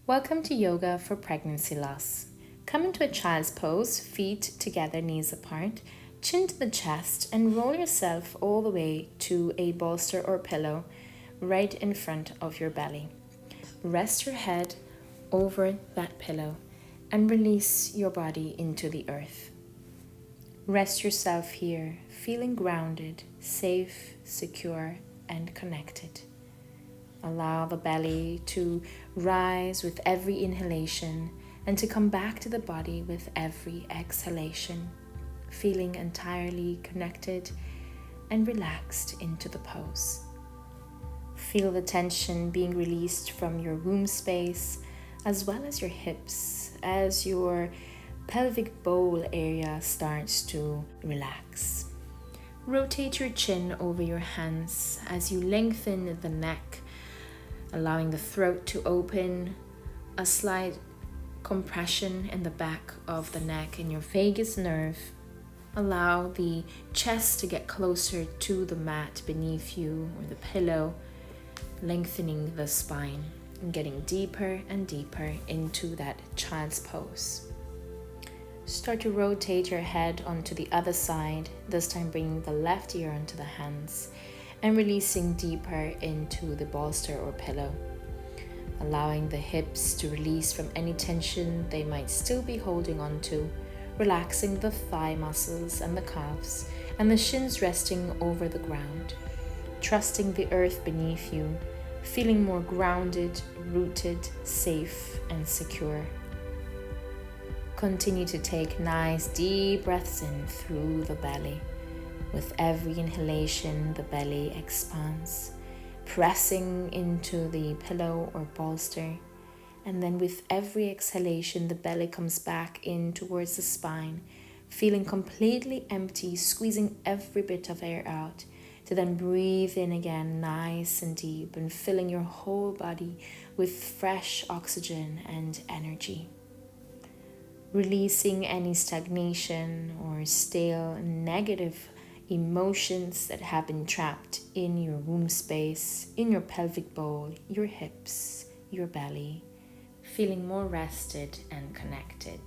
Welcome to Yoga for Pregnancy Loss. Come into a child's pose, feet together, knees apart, chin to the chest, and roll yourself all the way to a bolster or pillow right in front of your belly. Rest your head over that pillow and release your body into the earth. Rest yourself here, feeling grounded, safe, secure, and connected. Allow the belly to rise with every inhalation and to come back to the body with every exhalation, feeling entirely connected and relaxed into the pose. Feel the tension being released from your womb space as well as your hips as your pelvic bowl area starts to relax. Rotate your chin over your hands as you lengthen the neck, allowing the throat to open, a slight compression in the back of the neck in your vagus nerve. Allow the chest to get closer to the mat beneath you or the pillow, lengthening the spine and getting deeper and deeper into that child's pose. Start to rotate your head onto the other side, this time bringing the left ear onto the hands and releasing deeper into the bolster or pillow, allowing the hips to release from any tension they might still be holding on to, relaxing the thigh muscles and the calves, and the shins resting over the ground, trusting the earth beneath you, feeling more grounded, rooted, safe, and secure. Continue to take nice deep breaths in through the belly. With every inhalation, the belly expands, pressing into the pillow or bolster. And then with every exhalation, the belly comes back in towards the spine, feeling completely empty, squeezing every bit of air out, to then breathe in again nice and deep and filling your whole body with fresh oxygen and energy. Releasing any stagnation or stale negative emotions that have been trapped in your womb space, in your pelvic bowl, your hips, your belly, feeling more rested and connected.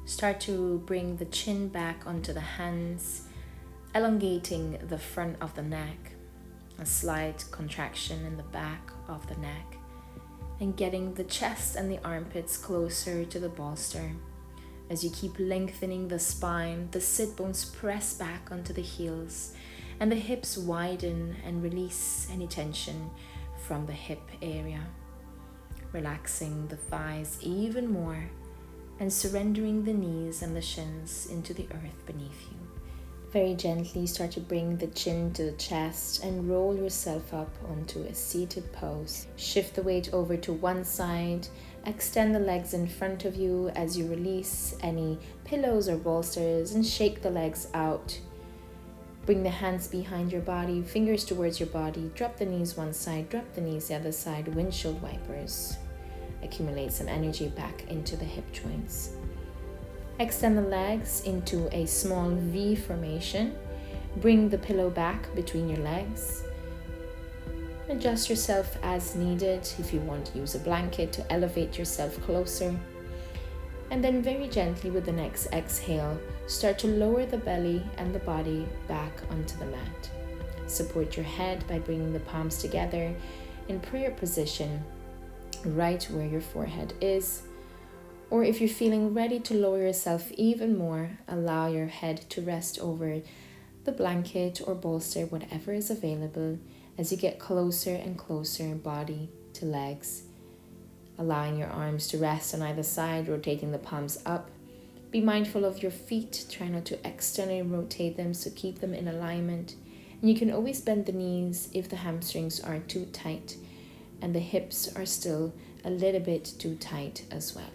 Start to bring the chin back onto the hands, elongating the front of the neck, a slight contraction in the back of the neck, and getting the chest and the armpits closer to the bolster. As you keep lengthening the spine, the sit bones press back onto the heels and the hips widen and release any tension from the hip area. Relaxing the thighs even more and surrendering the knees and the shins into the earth beneath you. Very gently start to bring the chin to the chest and roll yourself up onto a seated pose. Shift the weight over to one side. Extend the legs in front of you as you release any pillows or bolsters and shake the legs out. Bring the hands behind your body, fingers towards your body. Drop the knees one side, drop the knees the other side, windshield wipers. Accumulate some energy back into the hip joints. Extend the legs into a small V formation. Bring the pillow back between your legs. Adjust yourself as needed if you want to use a blanket to elevate yourself closer. And then very gently with the next exhale, start to lower the belly and the body back onto the mat. Support your head by bringing the palms together in prayer position right where your forehead is. Or if you're feeling ready to lower yourself even more, allow your head to rest over the blanket or bolster, whatever is available, as you get closer and closer body to legs. Allowing your arms to rest on either side, rotating the palms up. Be mindful of your feet. Try not to externally rotate them, so keep them in alignment. And you can always bend the knees if the hamstrings are too tight and the hips are still a little bit too tight as well.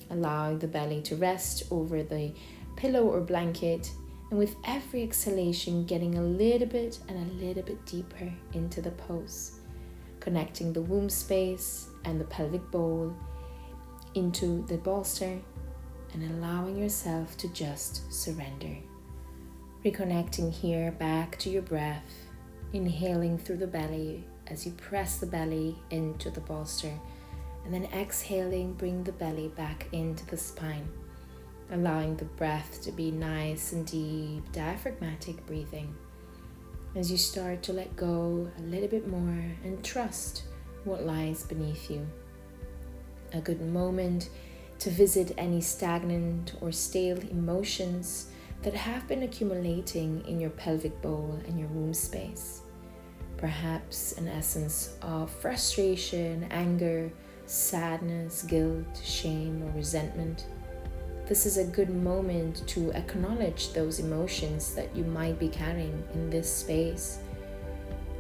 Allowing the belly to rest over the pillow or blanket, and with every exhalation getting a little bit deeper into the pose, connecting the womb space and the pelvic bowl into the bolster and allowing yourself to just surrender. Reconnecting here back to your breath, inhaling through the belly as you press the belly into the bolster And then exhaling, bring the belly back into the spine, allowing the breath to be nice and deep, diaphragmatic breathing. As you start to let go a little bit more and trust what lies beneath you. A good moment to visit any stagnant or stale emotions that have been accumulating in your pelvic bowl and your womb space. Perhaps an essence of frustration, anger, sadness, guilt, shame, or resentment. This is a good moment to acknowledge those emotions that you might be carrying in this space.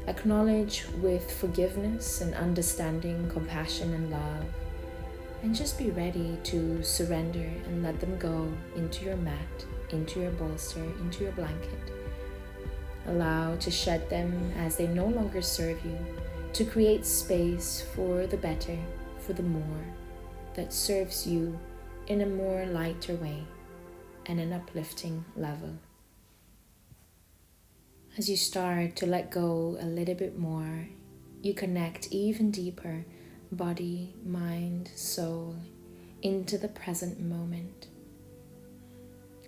Acknowledge with forgiveness and understanding, compassion and love, and just be ready to surrender and let them go into your mat, into your bolster, into your blanket. Allow to shed them as they no longer serve you, to create space for the better, for the more, that serves you in a more lighter way and an uplifting level. As you start to let go a little bit more, you connect even deeper, body, mind, soul, into the present moment.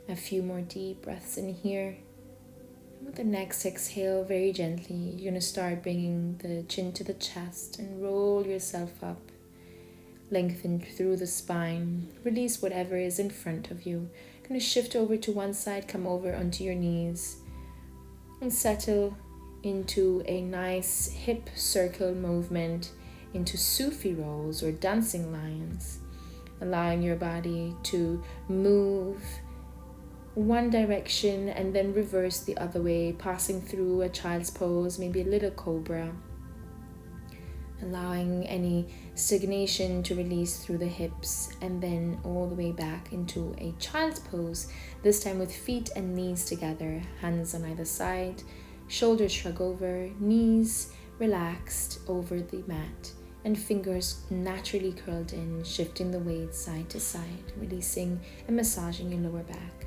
A few more deep breaths in here. With the next exhale, very gently, you're going to start bringing the chin to the chest and roll yourself up. Lengthen through the spine. Release whatever is in front of you. Going to shift over to one side, come over onto your knees, and settle into a nice hip circle movement, into Sufi rolls or dancing lions, allowing your body to move one direction and then reverse the other way, passing through a child's pose, maybe a little cobra, allowing any stagnation to release through the hips, and then all the way back into a child's pose, this time with feet and knees together, hands on either side, shoulders shrug over, knees relaxed over the mat, and fingers naturally curled in, shifting the weight side to side, releasing and massaging your lower back.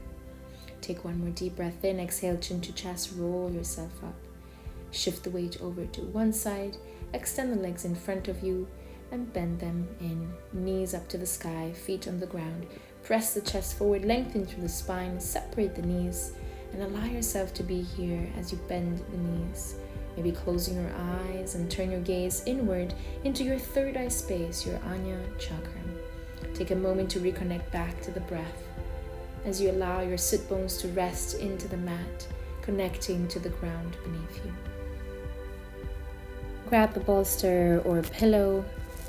Take one more deep breath in, exhale, chin to chest, roll yourself up. Shift the weight over to one side, extend the legs in front of you and bend them in, knees up to the sky, feet on the ground. Press the chest forward, lengthen through the spine, separate the knees, and allow yourself to be here as you bend the knees. Maybe closing your eyes and turn your gaze inward into your third eye space, your Ajna chakra. Take a moment to reconnect back to the breath as you allow your sit bones to rest into the mat, connecting to the ground beneath you. Grab the bolster or pillow,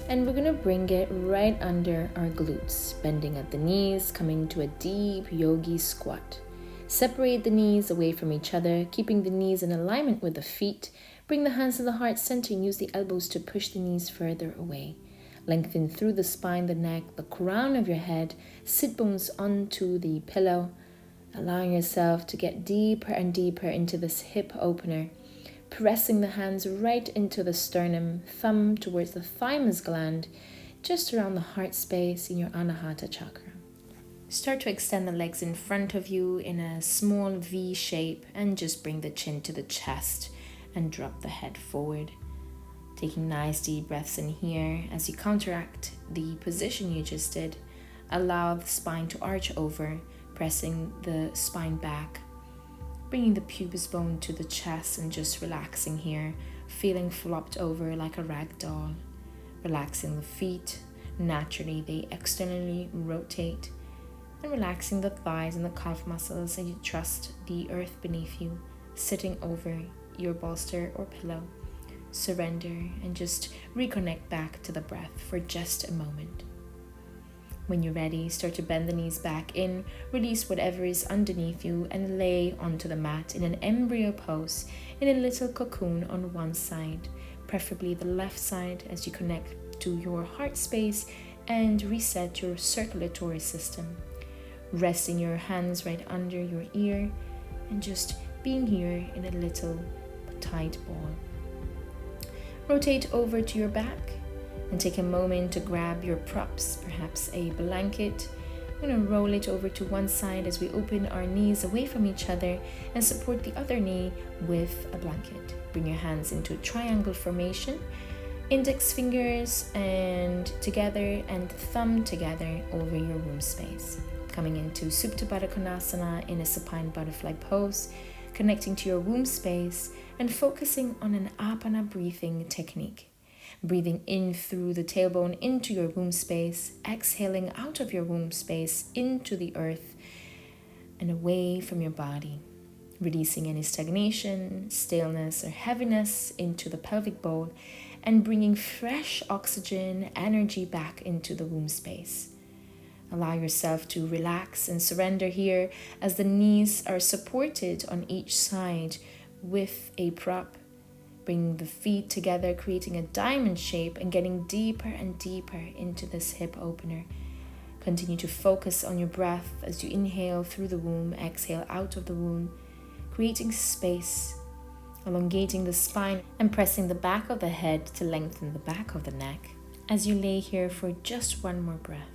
and we're going to bring it right under our glutes, bending at the knees, coming to a deep yogi squat. Separate the knees away from each other, keeping the knees in alignment with the feet. Bring the hands to the heart center and use the elbows to push the knees further away. Lengthen through the spine, the neck, the crown of your head, sit bones onto the pillow, allowing yourself to get deeper and deeper into this hip opener, pressing the hands right into the sternum, thumb towards the thymus gland, just around the heart space in your Anahata chakra. Start to extend the legs in front of you in a small V shape and just bring the chin to the chest and drop the head forward. Taking nice deep breaths in here as you counteract the position you just did. Allow the spine to arch over, pressing the spine back, bringing the pubis bone to the chest and just relaxing here, feeling flopped over like a rag doll. Relaxing the feet, naturally they externally rotate, and relaxing the thighs and the calf muscles as you trust the earth beneath you, sitting over your bolster or pillow. Surrender and just reconnect back to the breath for just a moment. When you're ready, start to bend the knees back in, release whatever is underneath you and lay onto the mat in an embryo pose in a little cocoon on one side, preferably the left side, as you connect to your heart space and reset your circulatory system. Resting your hands right under your ear and just being here in a little tight ball. Rotate over to your back and take a moment to grab your props, perhaps a blanket. I'm going to roll it over to one side as we open our knees away from each other and support the other knee with a blanket. Bring your hands into a triangle formation. Index fingers and together and thumb together over your womb space. Coming into Supta Baddha Konasana in a supine butterfly pose, connecting to your womb space and focusing on an apana breathing technique. Breathing in through the tailbone into your womb space, exhaling out of your womb space into the earth and away from your body. Releasing any stagnation, staleness, or heaviness into the pelvic bowl and bringing fresh oxygen energy back into the womb space. Allow yourself to relax and surrender here as the knees are supported on each side with a prop. Bring the feet together, creating a diamond shape and getting deeper and deeper into this hip opener. Continue to focus on your breath as you inhale through the womb, exhale out of the womb, creating space, elongating the spine and pressing the back of the head to lengthen the back of the neck as you lay here for just one more breath.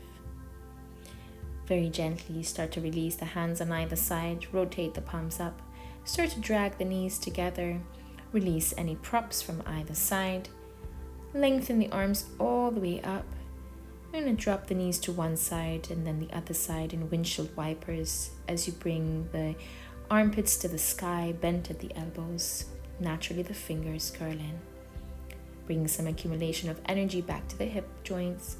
Very gently start to release the hands on either side, rotate the palms up, start to drag the knees together, release any props from either side, lengthen the arms all the way up. I'm going to drop the knees to one side and then the other side in windshield wipers as you bring the armpits to the sky, bent at the elbows. Naturally, the fingers curl in. Bring some accumulation of energy back to the hip joints.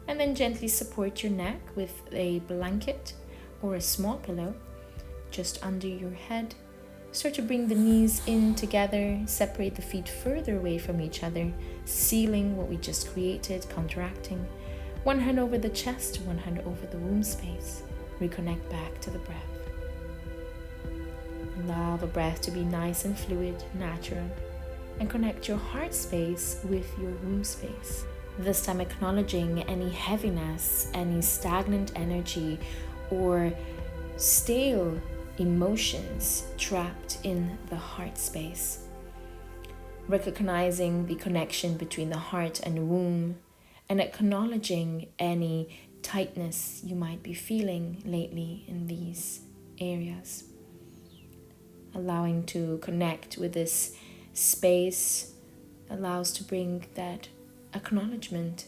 And then gently support your neck with a blanket or a small pillow just under your head. Start to bring the knees in together, separate the feet further away from each other, sealing what we just created, counteracting. One hand over the chest, one hand over the womb space. Reconnect back to the breath. Allow the breath to be nice and fluid, natural, and connect your heart space with your womb space. This time acknowledging any heaviness, any stagnant energy, or stale emotions trapped in the heart space. Recognizing the connection between the heart and womb, and acknowledging any tightness you might be feeling lately in these areas. Allowing to connect with this space allows to bring that acknowledgement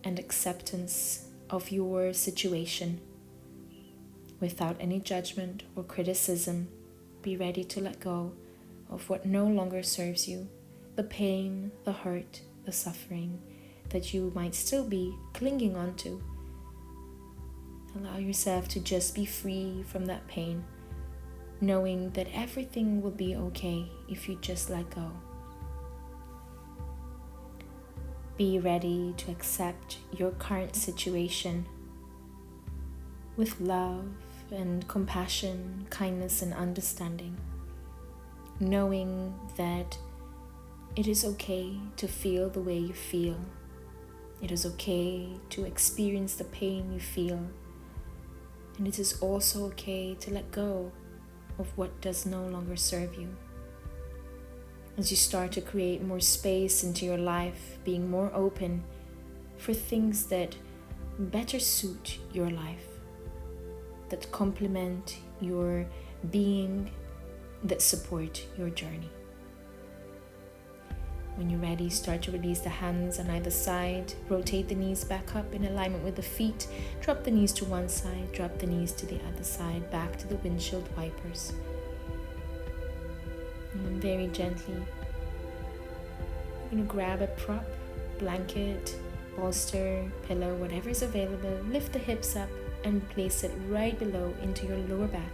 and acceptance of your situation. Without any judgment or criticism, be ready to let go of what no longer serves you, the pain, the hurt, the suffering that you might still be clinging onto. Allow yourself to just be free from that pain, knowing that everything will be okay if you just let go. Be ready to accept your current situation with love and compassion, kindness and understanding, knowing that it is okay to feel the way you feel. It is okay to experience the pain you feel. And it is also okay to let go of what does no longer serve you. As you start to create more space into your life, being more open for things that better suit your life, that complement your being, that support your journey. When you're ready, start to release the hands on either side, rotate the knees back up in alignment with the feet, drop the knees to one side, drop the knees to the other side, back to the windshield wipers. And then very gently, you're going to grab a prop, blanket, bolster, pillow, whatever is available, lift the hips up and place it right below into your lower back,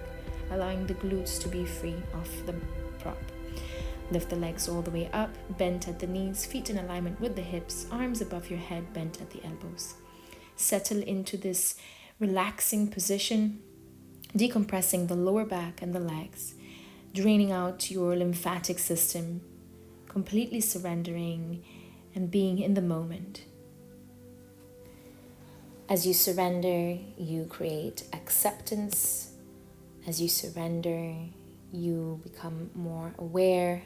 allowing the glutes to be free of the prop. Lift the legs all the way up, bent at the knees, feet in alignment with the hips, arms above your head, bent at the elbows. Settle into this relaxing position, decompressing the lower back and the legs, draining out your lymphatic system, completely surrendering and being in the moment. As you surrender, you create acceptance. As you surrender, you become more aware.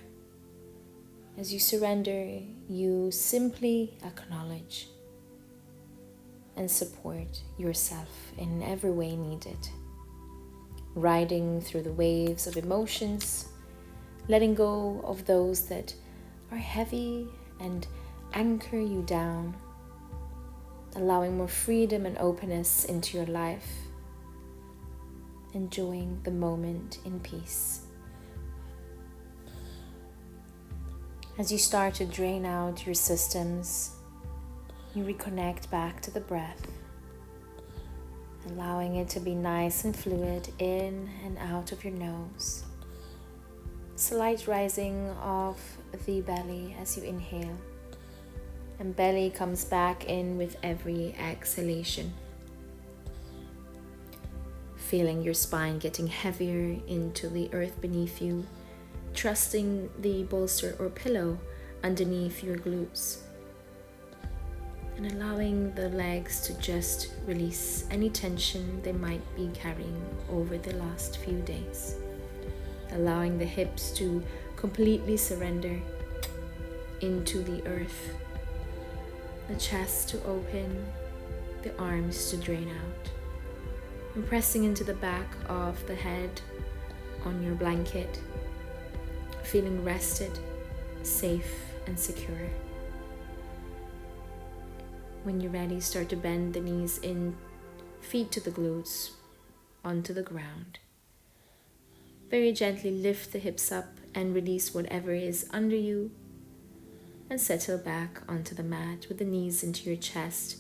As you surrender, you simply acknowledge and support yourself in every way needed. Riding through the waves of emotions, letting go of those that are heavy and anchor you down, allowing more freedom and openness into your life, enjoying the moment in peace. As you start to drain out your systems, you reconnect back to the breath, allowing it to be nice and fluid in and out of your nose. Slight rising of the belly as you inhale, and belly comes back in with every exhalation. Feeling your spine getting heavier into the earth beneath you, trusting the bolster or pillow underneath your glutes, and allowing the legs to just release any tension they might be carrying over the last few days. Allowing the hips to completely surrender into the earth, the chest to open, the arms to drain out, and pressing into the back of the head on your blanket, feeling rested, safe, and secure. When you're ready, start to bend the knees in, feet to the glutes, onto the ground. Very gently lift the hips up and release whatever is under you, and settle back onto the mat with the knees into your chest,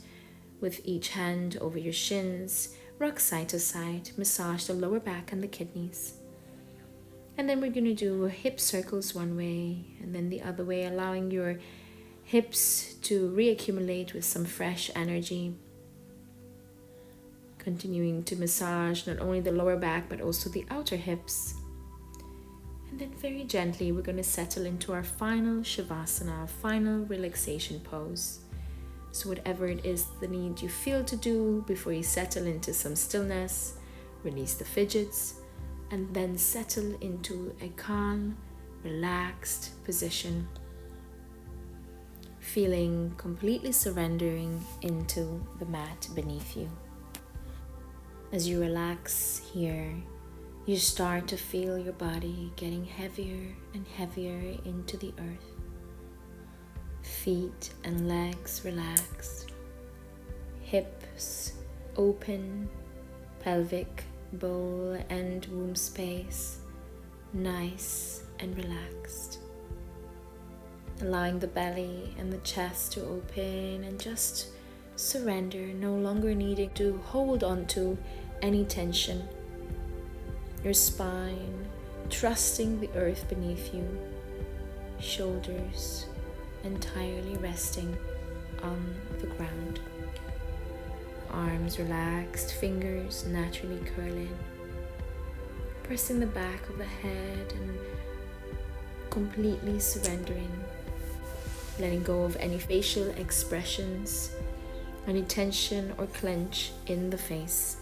with each hand over your shins. Rock side to side, massage the lower back and the kidneys. And then we're going to do hip circles one way and then the other way, allowing your hips to reaccumulate with some fresh energy. Continuing to massage not only the lower back but also the outer hips. And then very gently we're going to settle into our final Shavasana, final relaxation pose. So whatever it is the need you feel to do before you settle into some stillness, release the fidgets, and then settle into a calm, relaxed position. Feeling completely surrendering into the mat beneath you. As you relax here, you start to feel your body getting heavier and heavier into the earth. Feet and legs relaxed, hips open, pelvic bowl and womb space nice and relaxed. Allowing the belly and the chest to open and just surrender, no longer needing to hold on to any tension. Your spine trusting the earth beneath you, shoulders entirely resting on the ground. Arms relaxed, fingers naturally curling. Pressing the back of the head and completely surrendering. Letting go of any facial expressions, any tension or clench in the face.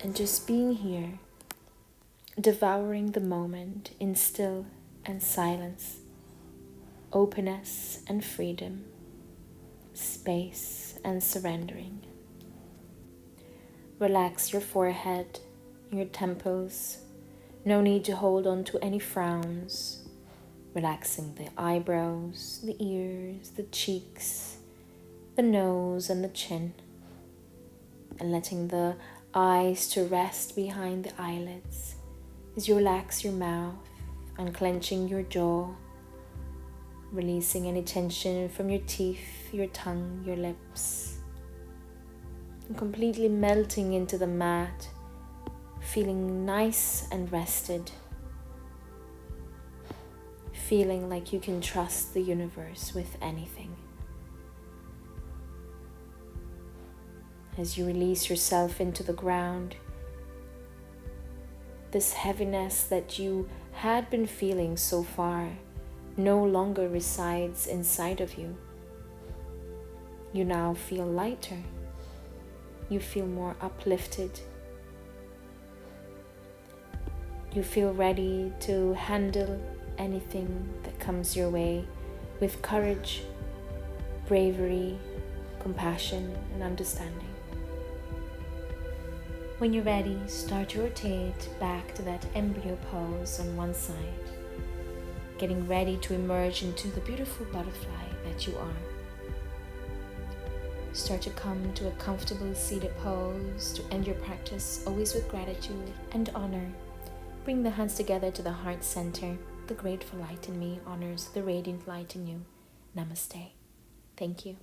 And just being here, devouring the moment in still and silence. Openness and freedom, space and surrendering. Relax your forehead, your temples. No need to hold on to any frowns. Relaxing the eyebrows, the ears, the cheeks, the nose and the chin. And letting the eyes to rest behind the eyelids as you relax your mouth, unclenching your jaw. Releasing any tension from your teeth, your tongue, your lips. And completely melting into the mat, feeling nice and rested. Feeling like you can trust the universe with anything. As you release yourself into the ground, this heaviness that you had been feeling so far no longer resides inside of you. You now feel lighter. You feel more uplifted. You feel ready to handle anything that comes your way with courage, bravery, compassion, and understanding. When you're ready, start to rotate back to that embryo pose on one side. getting ready to emerge into the beautiful butterfly that you are. Start to come to a comfortable seated pose to end your practice, always with gratitude and honor. Bring the hands together to the heart center. The grateful light in me honors the radiant light in you. Namaste. Thank you.